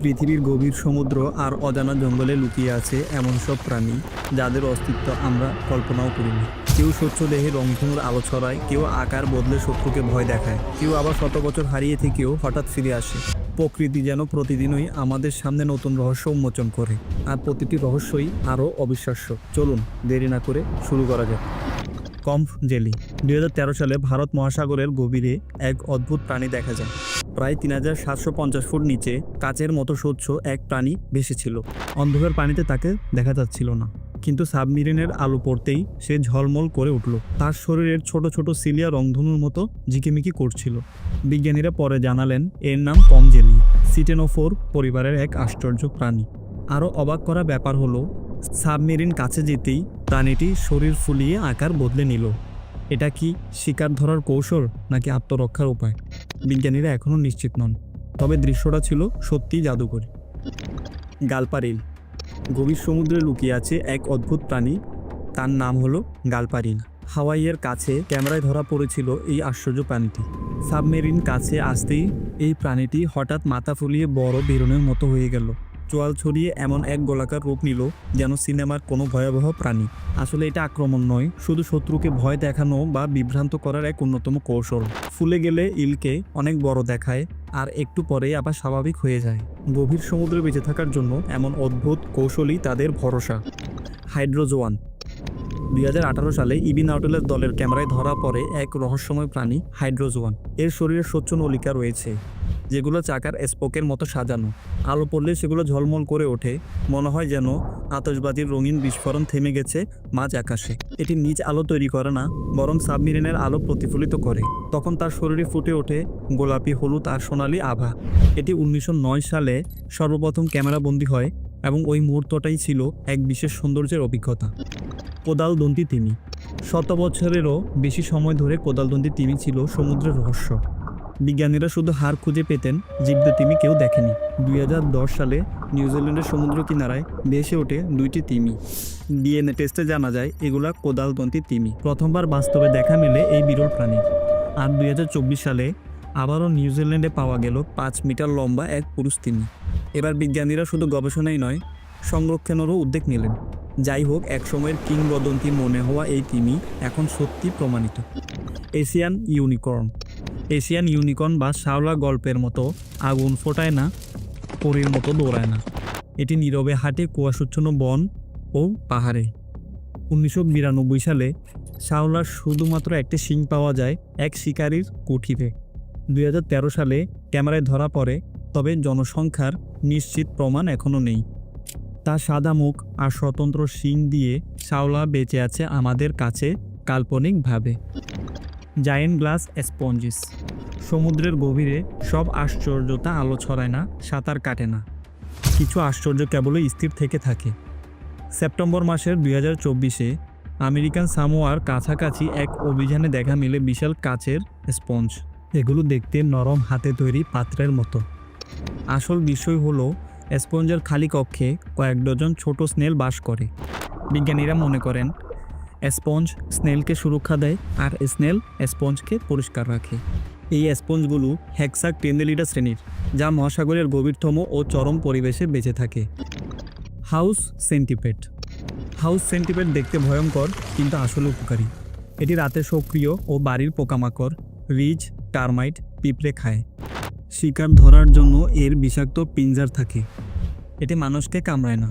পৃথিবীর গভীর সমুদ্র আর অজানা জঙ্গলে লুকিয়ে আছে এমন সব প্রাণী যাদের অস্তিত্ব আমরা কল্পনাও করিনি। কেউ স্বচ্ছ দেহে রংধনুর আলো ছড়ায়, কেউ আকার বদলে শত্রুকে ভয় দেখায়, কেউ আবার শত বছর হারিয়ে থেকেও হঠাৎ ফিরে আসে। প্রকৃতি যেন প্রতিদিনই আমাদের সামনে নতুন রহস্য উন্মোচন করে, আর প্রতিটি রহস্যই আরও অবিশ্বাস্য। চলুন দেরি না করে শুরু করা যাক। কম্ফ জেলি। 2013 সালে ভারত মহাসাগরের গভীরে এক অদ্ভুত প্রাণী দেখা যায়। প্রায় 3750 ফুট নিচে কাচের মতো স্বচ্ছ এক প্রাণী ভেসেছিল। অন্ধকার পানিতে তাকে দেখা যাচ্ছিল না, কিন্তু সাবমেরিনের আলো পড়তেই সে ঝলমল করে উঠল। তার শরীরের ছোট ছোট সিলিয়া রংধনুর মতো ঝিকিমিকি করছিল। বিজ্ঞানীরা পরে জানালেন এর নাম কম্ফ জেলি, সিটেনোফোর পরিবারের এক আশ্চর্য প্রাণী। আরও অবাক করা ব্যাপার হলো, সাবমেরিন কাছে যেতেই প্রাণীটি শরীর ফুলিয়ে আকার বদলে নিল। এটা কি শিকার ধরার কৌশল নাকি আত্মরক্ষার উপায়? বিজ্ঞানীরা এখনও নিশ্চিত নন, তবে দৃশ্যটা ছিল সত্যিই জাদুকরী। গালপারিল। গভীর সমুদ্রে লুকিয়ে আছে এক অদ্ভুত প্রাণী, তার নাম হলো গালপারিল। হাওয়াইয়ের কাছে ক্যামেরায় ধরা পড়েছিল এই আশ্চর্য প্রাণীটি। সাবমেরিন কাছে আসতেই এই প্রাণীটি হঠাৎ মাথা ফুলিয়ে বড় বেরোনের মতো হয়ে গেল। চোয়াল ছড়িয়ে এমন এক গোলাকার রূপ নিল যেন সিনেমার কোনো ভয়াবহ প্রাণী। আসলে এটা আক্রমণ নয়, শুধু শত্রুকে ভয় দেখানো বা বিভ্রান্ত করার এক অন্যতম কৌশল। ফুলে গেলে ইলকে অনেক বড় দেখায়, আর একটু পরেই আবার স্বাভাবিক হয়ে যায়। গভীর সমুদ্রে বেঁচে থাকার জন্য এমন অদ্ভুত কৌশলই তাদের ভরসা। হাইড্রোজোয়ান। 2018 সালে ইবি নাউটিলাস দলের ক্যামেরায় ধরা পড়ে এক রহস্যময় প্রাণী হাইড্রোজোয়ান। এর শরীরে স্বচ্ছ নলিকা রয়েছে, যেগুলো চাকার স্পোকের মতো সাজানো। আলো পড়লে সেগুলো ঝলমল করে ওঠে, মনে হয় যেন আতশবাজির রঙিন বিস্ফোরণ থেমে গেছে মাঝ আকাশে। এটি নিজ আলো তৈরি করে না, বরং সাবমেরিনের আলো প্রতিফলিত করে। তখন তার শরীরে ফুটে ওঠে গোলাপি, হলুদ আর সোনালি আভা। এটি 1909 সালে সর্বপ্রথম ক্যামেরাবন্দি হয়, এবং ওই মুহূর্তটাই ছিল এক বিশেষ সৌন্দর্যের অভিজ্ঞতা। কোদালদন্তি তিমি। শত বছরেরও বেশি সময় ধরে কোদালদন্তি তিমি ছিল সমুদ্রের রহস্য। বিজ্ঞানীরা শুধু হাড় খুঁজে পেতেন, জীবন্ত তিমি কেউ দেখেনি। 2010 সালে নিউজিল্যান্ডের সমুদ্র কিনারায় ভেসে ওঠে দুইটি তিমি। ডিএনএ টেস্টে জানা যায় এগুলা কোদালদন্তি তিমি। প্রথমবার বাস্তবে দেখা মেলে এই বিরল প্রাণী। আর 2024 সালে আবারও নিউজিল্যান্ডে পাওয়া গেল 5 মিটার লম্বা এক পুরুষ তিমি। এবার বিজ্ঞানীরা শুধু গবেষণাই নয়, সংরক্ষণেরও উদ্যোগ নিলেন। যাই হোক, একসময়ের কিংবদন্তি মনে হওয়া এই তিমি এখন সত্যি প্রমাণিত। Asian unicorn. এশিয়ান ইউনিকর্ন বা শাওলা গল্পের মতো আগুন ফোটায় না, পরীর মতো দৌড়ায় না। এটি নীরবে হাঁটে কুয়াশাচ্ছন্ন বন ও পাহাড়ে। 1992 সালে শাওলার শুধুমাত্র একটি শিং পাওয়া যায় এক শিকারীর কুঠিরে। 2013 সালে ক্যামেরায় ধরা পড়ে, তবে জনসংখ্যার নিশ্চিত প্রমাণ এখনও নেই। তার সাদা মুখ আর স্বতন্ত্র শিং দিয়ে শাওলা বেঁচে আছে আমাদের কাছে কাল্পনিকভাবে। Giant glass স্পঞ্জিস। সমুদ্রের গভীরে সব আশ্চর্যতা আলো ছড়ায় না, সাঁতার কাটে না। কিছু আশ্চর্য কেবলই স্থির থেকে থাকে। সেপ্টেম্বর মাসের 2024-এ আমেরিকান সামোয়ার কাছাকাছি এক অভিযানে দেখা মেলে বিশাল কাচের স্পঞ্জ। এগুলো দেখতে নরম হাতে তৈরি পাত্রের মতো। আসল বিষয় হলো, স্পঞ্জের খালি কক্ষে কয়েক ডজন ছোট স্নেল বাস করে। বিজ্ঞানীরা মনে করেন স্পঞ্জ স্নেলকে সুরক্ষা দেয়, আর স্নেল স্পঞ্জকে পরিষ্কার রাখে। এই স্পঞ্জগুলো হেক্সাক্টেন্ডেলিডা শ্রেণীর, যা মহাসাগরের গভীরতম ও চরম পরিবেশে বেঁচে থাকে। হাউস সেন্টিপেড। হাউস সেন্টিপেড দেখতে ভয়ঙ্কর, কিন্তু আসলে উপকারী। এটি রাতে সক্রিয় ও বাড়ির পোকামাকড়, রিচ, টার্মাইট, পিঁপড়ে খায়। শিকার ধরার জন্য এর বিষাক্ত পিঞ্জার থাকে। এটি মানুষকে কামড়ায় না,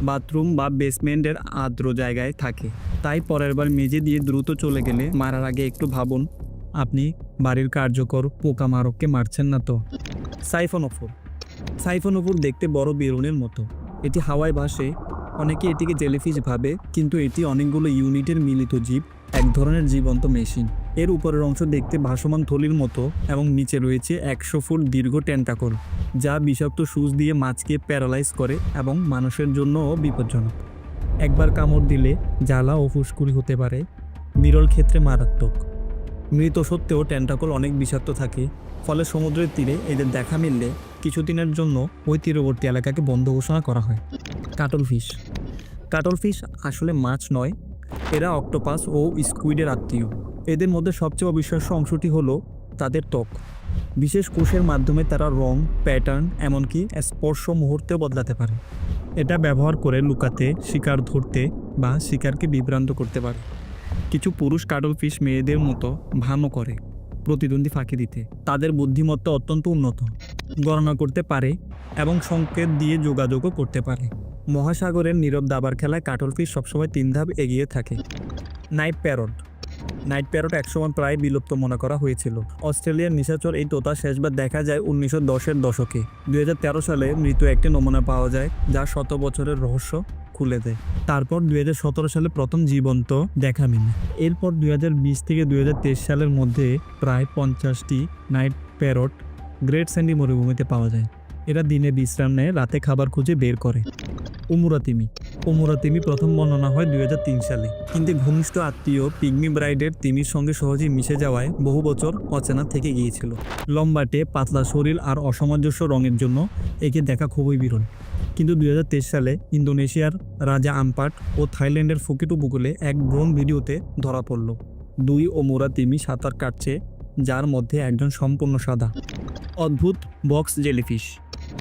বাথরুম বা বেসমেন্টের আর্দ্র জায়গায় থাকে। তাই পরের বার মেঝে দিয়ে দ্রুত চলে গেলে মারার আগে একটু ভাবুন, আপনি বাড়ির কার্যকর পোকামাকড়কে মারছেন না তো। সাইফোনোফোর। সাইফোনোফোর দেখতে বড় বেলুনের মতো। এটি হাওয়ায় ভাসে। অনেকে এটিকে জেলিফিশ ভাবে, কিন্তু এটি অনেকগুলো ইউনিটের মিলিত জীব, এক ধরনের জীবন্ত মেশিন। এর উপরের অংশ দেখতে ভাসমান থলির মতো, এবং নিচে রয়েছে 100 ফুট দীর্ঘ টেন্টাকল, যা বিষাক্ত সূচ দিয়ে মাছকে প্যারালাইজ করে এবং মানুষের জন্যও বিপজ্জনক। একবার কামড় দিলে জ্বালা ও ফুসকুড়ি হতে পারে, বিরল ক্ষেত্রে মারাত্মক। মৃত সত্ত্বেও টেন্টাকল অনেক বিষাক্ত থাকে, ফলে সমুদ্রের তীরে এদের দেখা মিললে কিছুদিনের জন্য ওই তীরবর্তী এলাকাকে বন্ধ ঘোষণা করা হয়। কাটলফিশ। কাটলফিশ আসলে মাছ নয়, এরা অক্টোপাস ও স্কুইডের আত্মীয়। এদের মধ্যে সবচেয়ে অবিশ্বাস্য অংশটি হলো তাদের ত্বক। বিশেষ কোষের মাধ্যমে তারা রং, প্যাটার্ন, এমনকি স্পর্শ মুহূর্তেও বদলাতে পারে। এটা ব্যবহার করে লুকাতে, শিকার ধরতে বা শিকারকে বিভ্রান্ত করতে পারে। কিছু পুরুষ কাটলফিশ মেয়েদের মতো ভানও করে প্রতিদ্বন্দ্বী ফাঁকি দিতে। তাদের বুদ্ধিমত্তা অত্যন্ত উন্নত, গণনা করতে পারে এবং সংকেত দিয়ে যোগাযোগও করতে পারে। মহাসাগরের নীরব দাবার খেলায় কাটলফিশ সবসময় 3 ধাপ এগিয়ে থাকে। নাইট প্যারট একসময় প্রায় বিলুপ্ত মনে করা হয়েছিল। অস্ট্রেলিয়ার নিশাচর এই তোতা শেষবার দেখা যায় 1910-এর দশকে। 2013 সালে মৃত একটি নমুনা পাওয়া যায় যা 100 বছরের রহস্য খুলে দেয়। তারপর 2017 সালে প্রথম জীবন্ত দেখা মেলে। এরপর 2020 থেকে 2023 সালের মধ্যে প্রায় 50টি নাইট প্যারট গ্রেট স্যান্ডি মরুভূমিতে পাওয়া যায়। এরা দিনে বিশ্রাম নেয়, রাতে খাবার খুঁজে বের করে। উমুরা তিমি প্রথম বর্ণনা হয় 2003 সালে, কিন্তু ঘনিষ্ঠ আত্মীয় পিগমি ব্রাইডের তিমির সঙ্গে সহজেই মিশে যাওয়ায় বহু বছর অচেনা থেকে গিয়েছিল। লম্বাটে, পাতলা শরীর আর অসামঞ্জস্য রঙের জন্য একে দেখা খুবই বিরল। কিন্তু 2023 সালে ইন্দোনেশিয়ার রাজা আম্পাট ও থাইল্যান্ডের ফুকিট উপকূলে এক ড্রোন ভিডিওতে ধরা পড়ল 2 ওমুরা তিমি সাঁতার কাটছে, যার মধ্যে একজন সম্পূর্ণ সাদা। অদ্ভুত বক্স জেলিফিশ।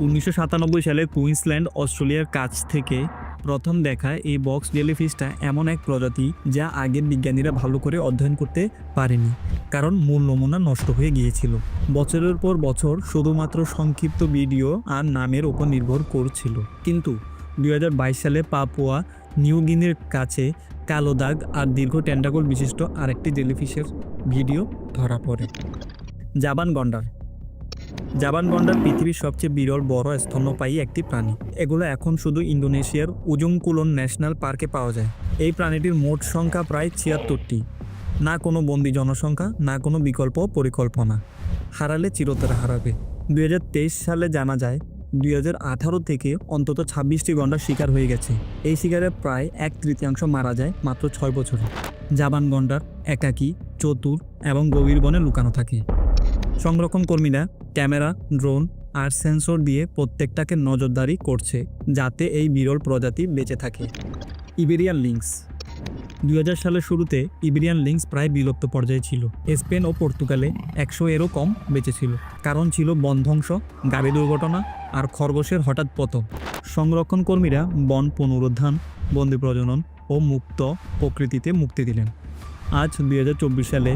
1997 সালে কুইন্সল্যান্ড, অস্ট্রেলিয়ার কাছ থেকে প্রথম দেখা এই বক্স জেলিফিশটা এমন এক প্রজাতি যা আগের বিজ্ঞানীরা ভালো করে অধ্যয়ন করতে পারেনি, কারণ মূল নমুনা নষ্ট হয়ে গিয়েছিল। বছরের পর বছর শুধুমাত্র সংক্ষিপ্ত ভিডিও আর নামের উপর নির্ভর করছিল। কিন্তু 2022 সালে পাপুয়া নিউ গিনির কাছে কালো দাগ আর দীর্ঘ টেন্টাকল বিশিষ্ট আরেকটি জেলিফিশের ভিডিও ধরা পড়ে। জাবান গন্ডার পৃথিবীর সবচেয়ে বিরল বড় স্তন্যপায়ী একটি প্রাণী। এগুলো এখন শুধু ইন্দোনেশিয়ার উজুং কুলন ন্যাশনাল পার্কে পাওয়া যায়। এই প্রাণীটির মোট সংখ্যা প্রায় 76টি। না কোনো বন্দি জনসংখ্যা, না কোনো বিকল্প পরিকল্পনা। হারালে চিরতরে হারাবে। 2023 সালে জানা যায় 2018 থেকে অন্তত 26টি গন্ডার শিকার হয়ে গেছে। এই শিকারে প্রায় 1/3 মারা যায় মাত্র 6 বছরে। জাবান গন্ডার একাকী, চতুর এবং গভীর বনে লুকানো থাকে। সংরক্ষণ কর্মীরা ক্যামেরা, ড্রোন আর সেন্সর দিয়ে প্রত্যেকটাকে নজরদারি করছে যাতে এই বিরল প্রজাতি বেঁচে থাকে। Iberian links. 2000 সালের শুরুতে ইবেরিয়ান লিংস প্রায় বিলুপ্ত পর্যায়ে ছিল। স্পেন ও পর্তুগালে 100-এরও কম বেঁচে ছিল। কারণ ছিল বন ধ্বংস, গাড়ি দুর্ঘটনা আর খরগোশের হঠাৎ পতন। সংরক্ষণ কর্মীরা বন পুনরুদ্ধার, বন্দি প্রজনন ও মুক্ত প্রকৃতিতে মুক্তি দিলেন। আজ 2024 সালে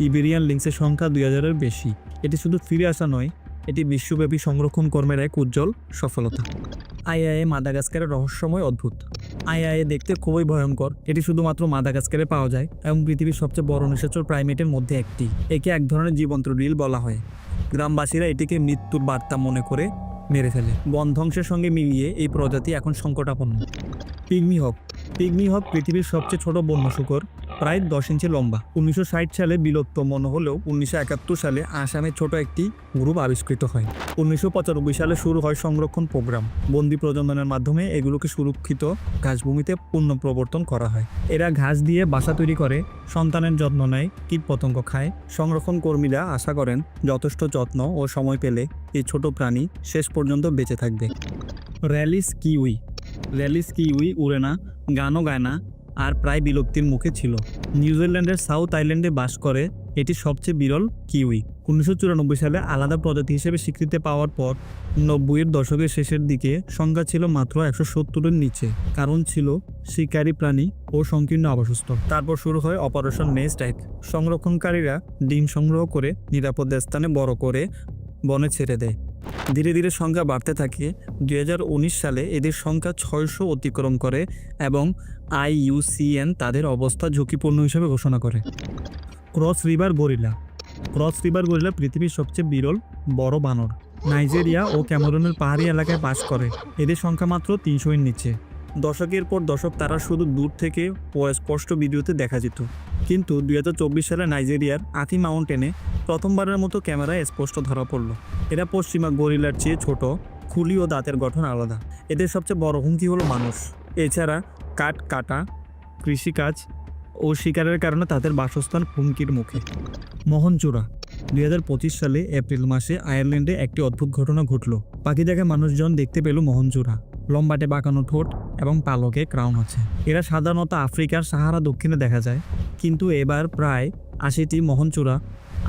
ইবেরিয়ান লিংসের সংখ্যা 2000-এর বেশি। এটি শুধু ফিরে আসা নয়, এটি বিশ্বব্যাপী সংরক্ষণ কর্মের এক উজ্জ্বল সফলতা। আইআইএ মাদাগাস্কারের রহস্যময় অদ্ভুত। আইআইএ দেখতে খুবই ভয়ঙ্কর। এটি শুধুমাত্র মাদাগাস্কারে পাওয়া যায় এবং পৃথিবীর সবচেয়ে বড় নিশাচর প্রাইমেটের মধ্যে একটি। একে এক ধরনের জীবন্ত রিল বলা হয়। গ্রামবাসীরা এটিকে মৃত্যুর বার্তা মনে করে মেরে ফেলে। বন ধ্বংসের সঙ্গে মিলিয়ে এই প্রজাতি এখন সংকটাপন্ন। পিগমি হক পৃথিবীর সবচেয়ে ছোট বন্য শূকর, প্রায় 10 ইঞ্চি লম্বা। 1960 সালে বিলুপ্ত মনে হলেও 1971 সালে আসামে ছোট একটি গ্রুপ আবিষ্কৃত হয়। 1995 সালে শুরু হয় সংরক্ষণ প্রোগ্রাম। বন্দি প্রজননের মাধ্যমে এগুলোকে সুরক্ষিত ঘাসভূমিতে পুনঃপ্রবর্তন করা হয়। এরা ঘাস দিয়ে বাসা তৈরি করে, সন্তানের যত্ন নেয়, কীটপতঙ্গ খায়। সংরক্ষণ কর্মীরা আশা করেন যথেষ্ট যত্ন ও সময় পেলে এই ছোট প্রাণী শেষ পর্যন্ত বেঁচে থাকবে। র্যালিস কিউই উড়ে না, গানও গায় না আর প্রায় বিলুপ্তির মুখে ছিল। নিউজিল্যান্ডের সাউথ আইল্যান্ডে বাস করে এটি সবচেয়ে বিরল কিউই। 1994 সালে আলাদা প্রজাতি হিসেবে স্বীকৃতি পাওয়ার পর 90-এর দশকের শেষের দিকে সংখ্যা ছিল মাত্র 170-এর নিচে। কারণ ছিল শিকারী প্রাণী ও সংকীর্ণ আবাসস্থল। তারপর শুরু হয় অপারেশন নেস্ট এগ। সংরক্ষণকারীরা ডিম সংগ্রহ করে নিরাপদ স্থানে বড় করে বনে ছেড়ে দেয়। ধীরে ধীরে সংখ্যা বাড়তে থাকে। 2019 সালে এদের সংখ্যা 600 অতিক্রম করে এবং IUCN তাদের অবস্থা ঝুঁকিপূর্ণ হিসেবে ঘোষণা করে। ক্রস রিভার গরিলা পৃথিবীর সবচেয়ে বিরল বড় বানর। নাইজেরিয়া ও ক্যামেরুনের পাহাড়ি এলাকায় বাস করে। এদের সংখ্যা মাত্র 300-এর নিচে। দশকের পর দশক তারা শুধু দূর থেকে স্পষ্ট ভিডিওতে দেখা যেত। কিন্তু 2024 সালে নাইজেরিয়ার আথি মাউন্টেনে প্রথমবারের মতো ক্যামেরায় স্পষ্ট ধরা পড়ল। এরা পশ্চিমা গরিলার চেয়ে ছোট, খুলি ও দাঁতের গঠন আলাদা। এদের সবচেয়ে বড় হুমকি হলো মানুষ। এছাড়া কাঠ কাটা, কৃষিকাজ ও শিকারের কারণে তাদের বাসস্থান হুমকির মুখে। মোহনচূড়া। 2025 সালে এপ্রিল মাসে আয়ারল্যান্ডে একটি অদ্ভুত ঘটনা ঘটল। পাখি দেখে মানুষজন দেখতে পেল মোহনচূড়া। লম্বাটে বাঁকানো ঠোঁট এবং পালকে ক্রাউন আছে। এরা সাধারণত আফ্রিকার সাহারা দক্ষিণে দেখা যায়, কিন্তু এবার প্রায় 80টি মোহনচূড়া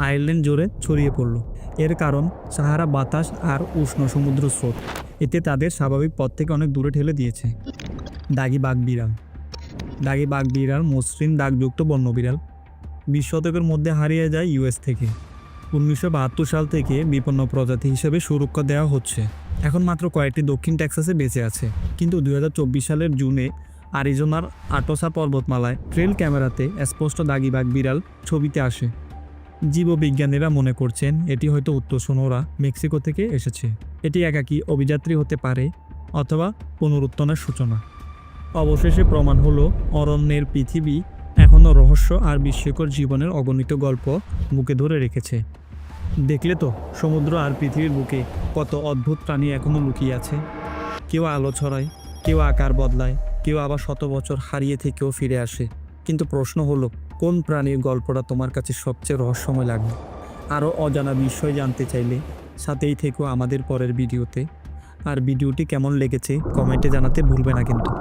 আয়ারল্যান্ড জুড়ে ছড়িয়ে পড়ল। এর কারণ সাহারা বাতাস আর উষ্ণ সমুদ্র স্রোত, এতে তাদের স্বাভাবিক পথ থেকে অনেক দূরে ঠেলে দিয়েছে। দাগি বাঘবিড়াল। দাগি বাঘবিড়াল মসৃণ দাগযুক্ত বন্যবিড়াল, 20 শতকের মধ্যে হারিয়ে যায় ইউএস থেকে। 1972 সাল থেকে বিপন্ন প্রজাতি হিসেবে সুরক্ষা দেওয়া হচ্ছে। এখন মাত্র কয়েকটি দক্ষিণ টেক্সাসে বেঁচে আছে, কিন্তু 2024 সালের জুনে আরিজোনার আটোসা পর্বতমালায় ট্রেল ক্যামেরাতে স্পষ্ট দাগি বাঘবিড়াল ছবিতে আসে। জীববিজ্ঞানীরা মনে করছেন এটি হয়তো উত্তর সোনোরা, মেক্সিকো থেকে এসেছে। এটি একাকী অভিযাত্রী হতে পারে অথবা পুনরুত্থানের সূচনা। অবশেষে প্রমাণ হলো অরণ্যের পৃথিবী এখনও রহস্য আর বিস্ময়কর জীবনের অগণিত গল্প বুকে ধরে রেখেছে। দেখলে তো সমুদ্র আর পৃথিবীর বুকে কত অদ্ভুত প্রাণী এখনও লুকিয়ে আছে। কেউ আলো ছড়ায়, কেউ আকার বদলায়, কেউ আবার শত বছর হারিয়ে থেকেও ফিরে আসে। কিন্তু প্রশ্ন হলো, কোন প্রাণীর গল্পটা তোমার কাছে সবচেয়ে রহস্যময় লাগবে? আরও অজানা বিষয় জানতে চাইলে সাথেই থেকো আমাদের পরের ভিডিওতে। আর ভিডিওটি কেমন লেগেছে কমেন্টে জানাতে ভুলবে না কিন্তু।